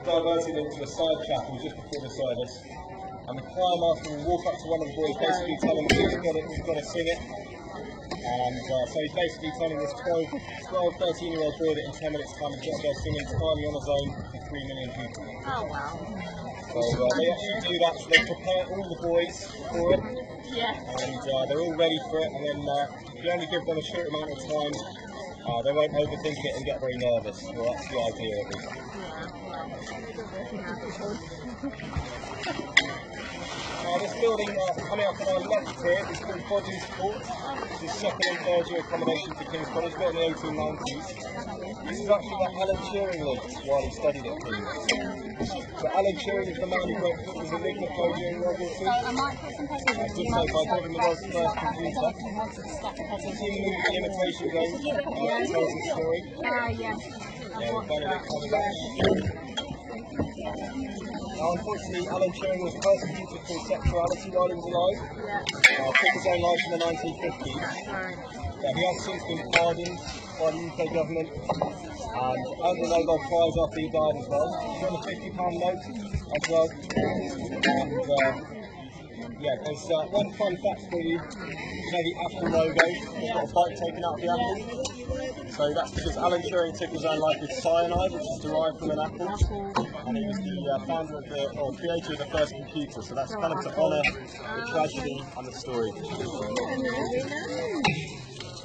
diverted into a side chapel just before the service. And the choir master will walk up to one of the boys, basically tell him he's got to sing it. And so he's basically telling this 13-year-old boy that in 10 minutes' time he's got to go sing entirely on his own for 3 million people. Oh, wow. So they actually do that, so they prepare all the boys for it. Yeah. And they're all ready for it, and then if you only give them a short amount of time, they won't overthink it and get very nervous. Well, that's the idea of it. This building coming up on our left here is called Bodins Court, which is second and third year accommodation to King's College, built in the 1890s. This is actually where Alan Turing lived while he studied at King's. So Alan Turing is the man who broke his Enigma code during World War II. I did so by building the world's first computer. You've seen the movie The Imitation Game, that tells the story. Yes. Yeah, with Benedict Cumberbatch. Now, unfortunately, Alan Turing was persecuted for his sexuality while he was alive. Took his own life in the 1950s. He has since been pardoned by the UK government and earned the Nobel Prize after he died as well. He's on a £50 note as well. And there's one fun fact for you. You know the Apple logo? It's got a bite taken out of the apple. So that's because Alan Turing took his own life with cyanide, which is derived from an apple. And he was the founder of or creator of the first computer. So that's kind of to honour the tragedy and the story.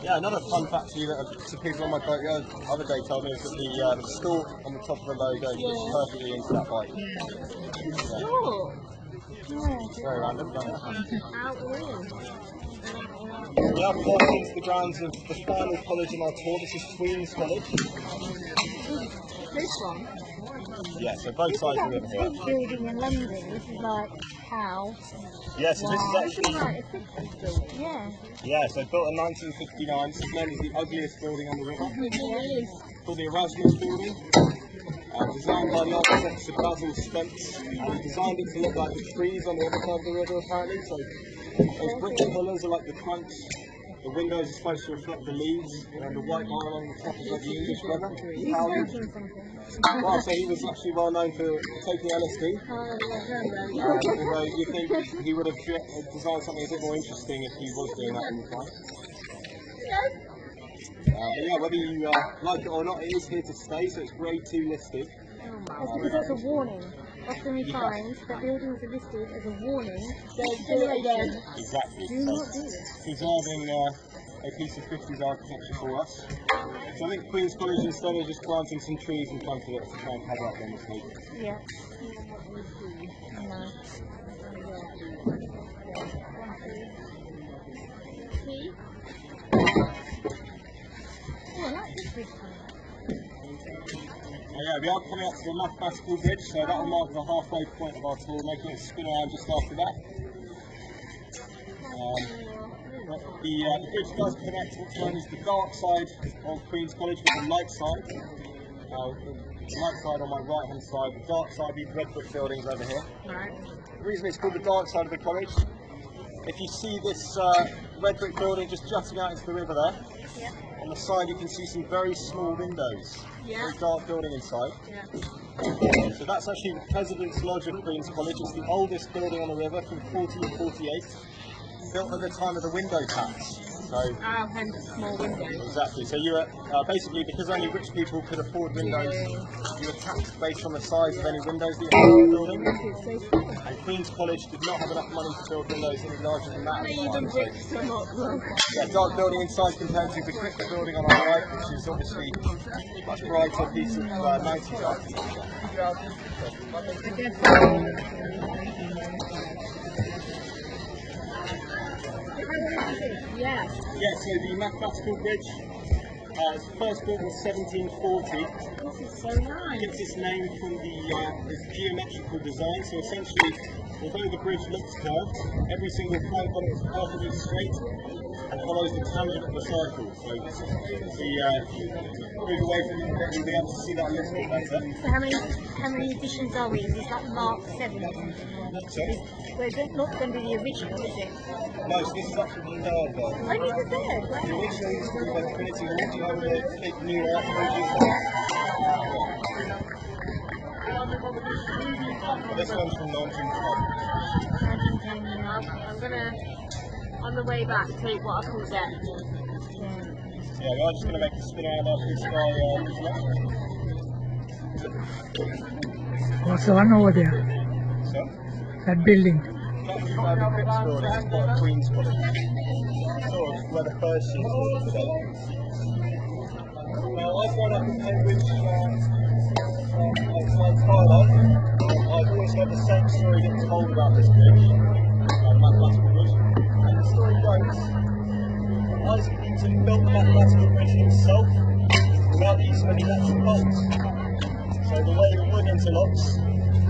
Yeah, another fun fact to you that some people on my boat the other day told me is that the stalk on the top of the logo fits perfectly into that bite. Very random, don't it? We have walked into the grounds of the final college in our tour. This is Queen's College. This one? Yeah, so both sides of the river here. This building in London, this is like how? Yeah, so this is actually... Yeah, so built in 1959. This is known as the ugliest building on the river. it is. Called the Erasmus Building. Designed by the architect Sir Basil Spence. He designed it to look like the trees on the other side of the river, apparently. So those brick pillars are like the trunks. The windows are supposed to reflect the leaves, and the white line on the top is like the English river. Well, so he was actually well known for taking LSD. Although you think he would have designed something a bit more interesting if he was doing that in the time. But yeah, whether you like it or not, it is here to stay, so it's grade 2 listed. That's because that's a warning. Often we find that buildings are listed as a warning. Exactly. Do not do this. Preserving a piece of 50s architecture for us. So I think Queen's College instead of just planting some trees in front of it to try and cover up their mistake. Yeah. Yeah, we are coming up to the mathematical bridge, so that will mark the halfway point of our tour, making it spin around just after that. The bridge does connect what's known as the dark side of Queen's College with the light side. The light side on my right hand side, the dark side, these red brick buildings over here. Right. The reason it's called the dark side of the college, if you see this red brick building just jutting out into the river there, on the side you can see some very small windows. Very dark building inside. So that's actually the President's Lodge of Queen's College. It's the oldest building on the river from 1448, built at the time of the window tax. So, hence small windows. Exactly. So you were basically, because only rich people could afford windows, you were taxed based on the size of any windows that you had in the building. And Queen's College did not have enough money to build windows any larger than that. Even bricks are not. Yeah, dark building inside compared to the quicker building on our right, which is obviously a much brighter piece of 90s architecture. Yeah, so the mathematical bridge was first built in 1740. this is so nice. Gets its name from its geometrical design. So essentially, although the bridge looks curved, every single plank on it is perfectly straight and follows the tangent of the circle. So if we move away from it, we'll be able to see that a little bit better. So how many editions are we? Is that Mark 7 or something? Sorry? Well, it's not going to be the original, is it? No, so this is actually the third one. Only the third? The original used to be by Trinity Hall, the big new art bridges. But this one's from 1910. I'm gonna, on the way back, take what I can get. Yeah, we are just going to make a spin out of this guy What's the one over there? So? That building. That's the Cripps building, it's got a Queen's College. Sort of where the first years were today. Now, I've grown up in Cambridge my entire life. I've always heard the same story getting told about this bridge, mathematical bridge. And the story goes, Isaac Newton built the mathematical bridge himself without the use of any nuts and bolts. So the way the wood interlocks,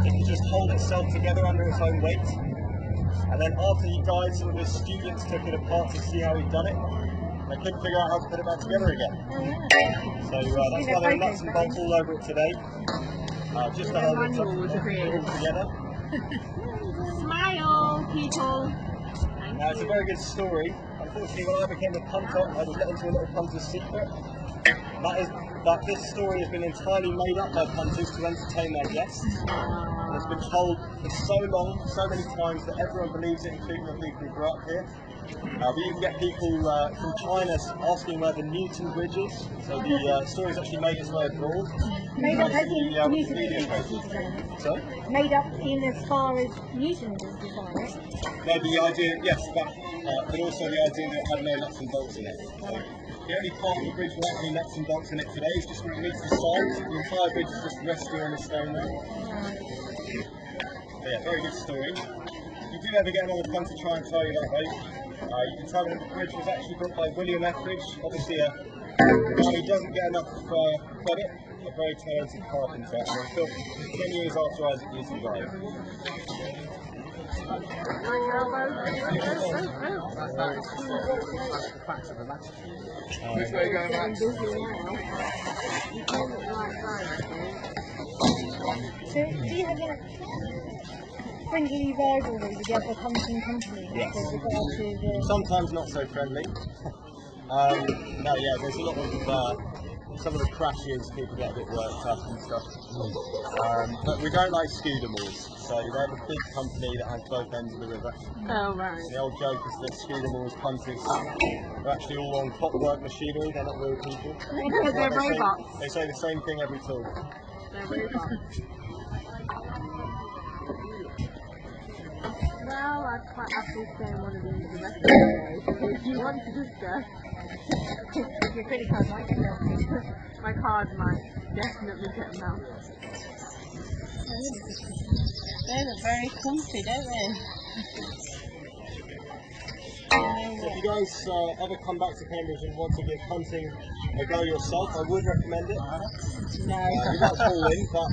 it could just hold itself together under its own weight. And then after he died, some of his students took it apart to see how he'd done it. They couldn't figure out how to put it back together again. So that's why there are nuts and bolts all over it today. Just to hold it all together. Smile, people! Now it's a very good story. Unfortunately, when I became a punter, I was let into a little punter's secret. That this story has been entirely made up by punters to entertain their guests. And it's been told for so long, so many times that everyone believes it, including the people who grew up here. We even get people from China asking where the Newton Bridge is. So the story's actually made its way abroad. Made up as in Newton designed it. Sorry? Made up in as far as Newton designed it. No, the idea, yes, but also the idea that it had no nuts and bolts in it. So the only part of the bridge without any nuts and bolts in it today is just where it meets the sides. The entire bridge is just resting on the stonework. So yeah, very good story. If you do ever get another punter to try and tell you that, though, you can tell them that the bridge was actually built by William Etheridge, obviously a guy who doesn't get enough credit, a very talented carpenter, and it was built 10 years after Isaac Newton died. Which way going back? So, do you have a friendly rivalry with the other punting companies? Yes. With regard to the... Sometimes not so friendly. No, yeah, there's a lot of some of the crashes, people get a bit worked up and stuff. But we don't like Scudamores, so they're the big company that has both ends of the river. Oh, right. The old joke is that Scudamores punters are actually all on clockwork machinery, they're not real people. They're robots. They say the same thing every talk. They're robots. Well, I'd quite happily stay in one of these the rest of the day. So if you want to just go, Your credit card might get melted. my card might definitely get melted. They look very comfy, don't they? So if you guys ever come back to Cambridge and want to give punting a go yourself, I would recommend it. No. You might fall in, but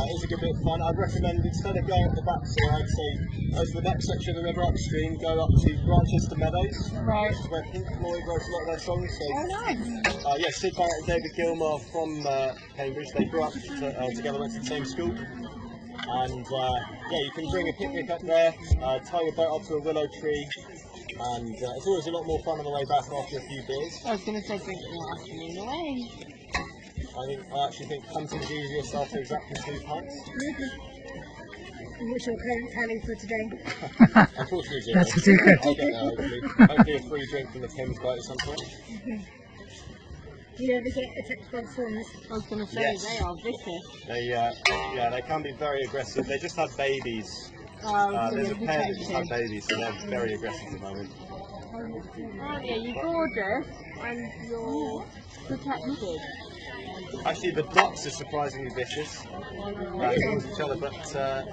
it's a good bit of fun. I'd recommend, instead of going up the back, so I'd say as the next section of the river upstream, go up to Branchester Meadows, Right. which is where Pink Floyd wrote a lot of their songs. So, Oh, nice. yeah, Sid Barrett and David Gilmour from Cambridge, they grew up together, went to the same school. And yeah, you can bring a picnic up there, tie your boat up to a willow tree, and it's always a lot more fun on the way back after a few beers. I was going to say drink more afternoon away. I actually think punting's easiest after exactly 2 pints. What's your current tally for today? Unfortunately, zero. That's a secret. I'll get there hopefully a free drink from the Thames boat at some point. Do you ever get attacked by swans? I was going to say, Yes. they are vicious. They can be very aggressive. They just had babies. So There's a you'll be pair that just had taken. babies, so they're very aggressive at the moment. Aren't you? You're gorgeous and you're protected. Actually, the ducks are surprisingly vicious towards each other, but I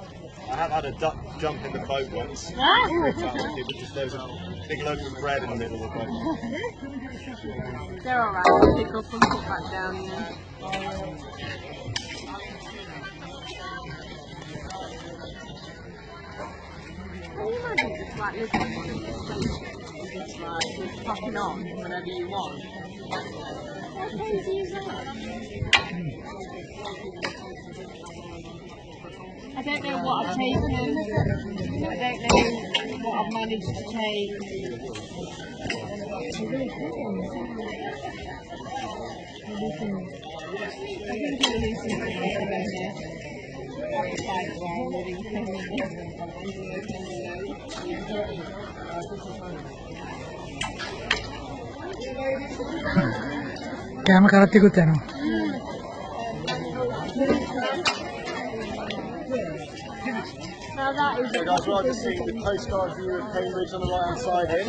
have had a duck jump in the boat once. There was a big loaf of bread in the middle of the boat. They're alright, we'll pick up and put back down again. Can you imagine just like living in one of these places and just like just popping on whenever you want? How crazy is that? I don't know what I've taken. I don't know what I've managed to take. Hallucinating. I think hallucinating. like where I'm living. කෑම කරත්තෙකුත් යනවා. Now that is So guys, we're just seeing the postcard view of Cambridge on the right hand side here.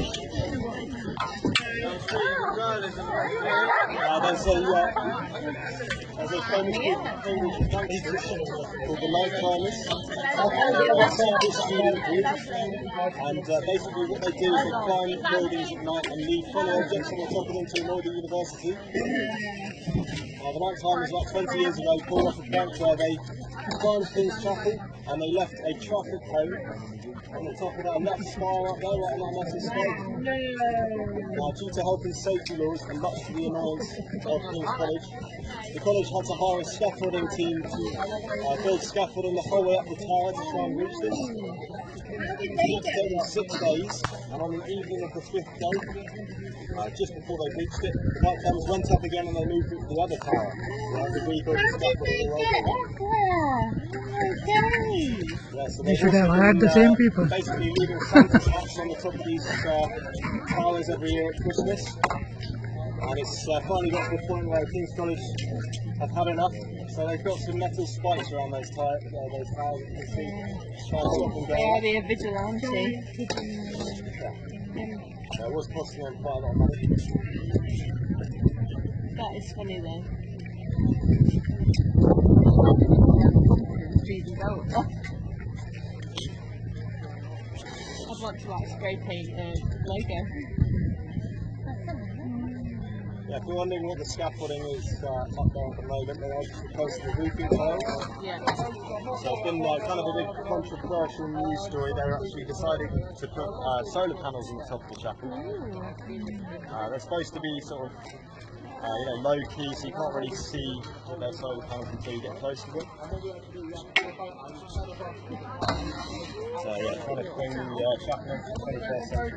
There's a famous Cambridge Punting called the Lifetimers. And basically what they do is they climb buildings at night and leave funny objects on the top of them to annoy the university. The Lifetimers, like 20 years ago, pulled off a prank where they climbed King's Chapel and they left a traffic cone on the top of that left spire up there, right on that metal spike. Now, due to health and safety laws and much to the annoyance of King's College, the college had to hire a scaffolding team to build scaffolding the whole way up the tower to try and reach this. It took them 6 days, and on the evening of the 5th day, just before they reached it, the Lifetimers went up again and they moved it to the other tower. The rebuilt scaffolding yeah, so They should have hired the same people. Basically leaving Santa's hats on the top of these towers every year at Christmas. And it's finally got to the point where King's College have had enough. So they've got some metal spikes around those towers, you can see, trying to stop them they going. are the vigilante. It was costing them quite a lot of money. That is funny though. I'd want to like spray paint a logo. Yeah, if you're wondering what the scaffolding is up there at the moment, they're actually close to the roofing tiles. Yeah. So it's been kind of a big controversial news story. They're actually deciding to put solar panels on the top of the chapel. They're supposed to be sort of low key, so you can't really see what their solar panels until you get close to them. So yeah, trying to bring the chapel into the 21st century.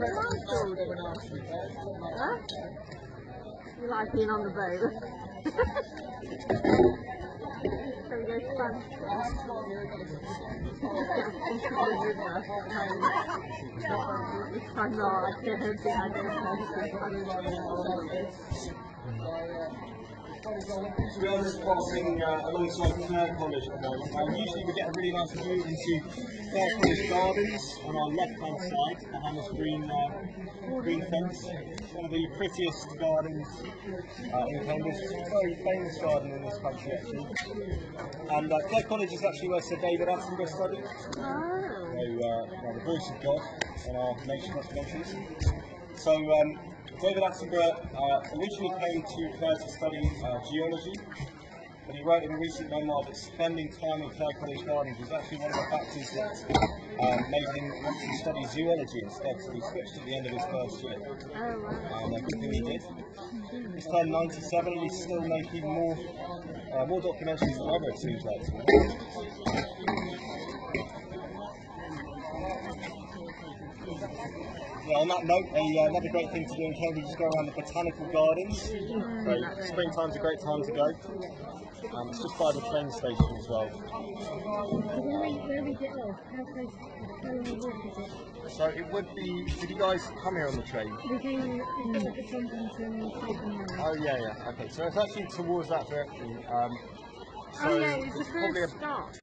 Huh? You like being on the boat? Shall we go to fun? I'm not, I don't think I So we are just passing alongside Clare College at the moment. Usually we get a really nice view into Clare College Gardens on our left-hand side, behind this green fence. One of the prettiest gardens in Cambridge. It's a very famous garden in this country actually. And Clare College is actually where Sir David Attenborough studied. The voice of God in our nation documentaries. So David Attenborough originally came to Clare to study geology, but he wrote in a recent memoir that spending time in Clare College Gardens was actually one of the factors that made him want to study zoology instead, so he switched at the end of his first year. And a good thing he did. He's turned 97 and he's still making more documentaries than ever, it seems like. Yeah, on that note, another great thing to do in Cambridge is go around the botanical gardens. So springtime's a great time to go. It's just by the train station as well. Where we get off? How close? How long a walk is it? So it would be. Did you guys come here on the train? We do at the Punting Oh yeah. Okay, so it's actually towards that direction. So Oh yeah, it was the it's probably first stop.